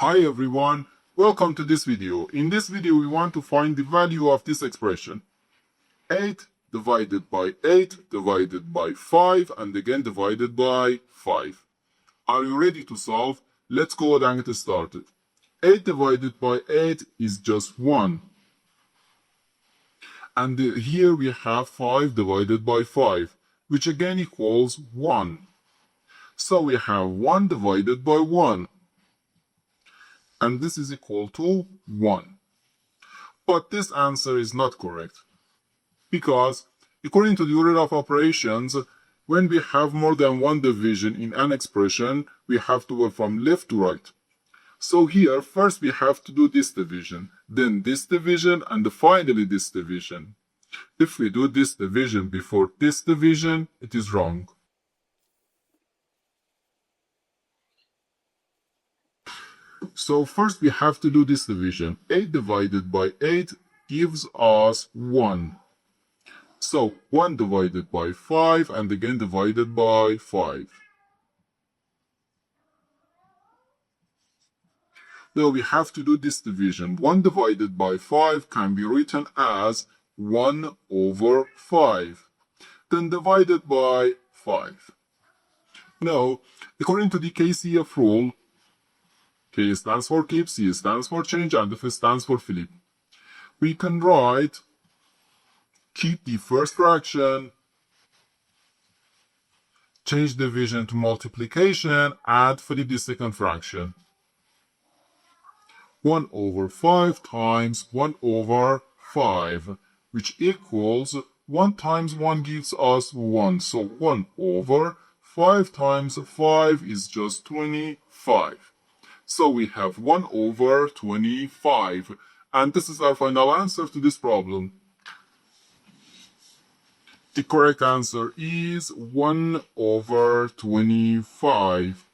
Hi everyone, welcome to this video. In this video we want to find the value of this expression. 8 divided by 8 divided by 5 and again divided by 5. Are you ready to solve? Let's go ahead and get started. 8 divided by 8 is just 1. And here we have 5 divided by 5, which again equals 1. So we have 1 divided by 1. And this is equal to 1. But this answer is not correct. Because, according to the order of operations, when we have more than one division in an expression, we have to go from left to right. So here, first we have to do this division, then this division, and finally this division. If we do this division before this division, it is wrong. So first we have to do this division. 8 divided by 8 gives us 1. So 1 divided by 5 and again divided by 5. Now we have to do this division. 1 divided by 5 can be written as 1 over 5. Then divided by 5. Now, according to the KCF rule, K stands for keep, C stands for change, and F stands for flip. We can write keep the first fraction, change division to multiplication, and flip the second fraction. 1 over 5 times 1 over 5, which equals 1 times 1 gives us 1. So 1 over 5 times 5 is just 25. So we have 1 over 25. And this is our final answer to this problem. The correct answer is 1 over 25.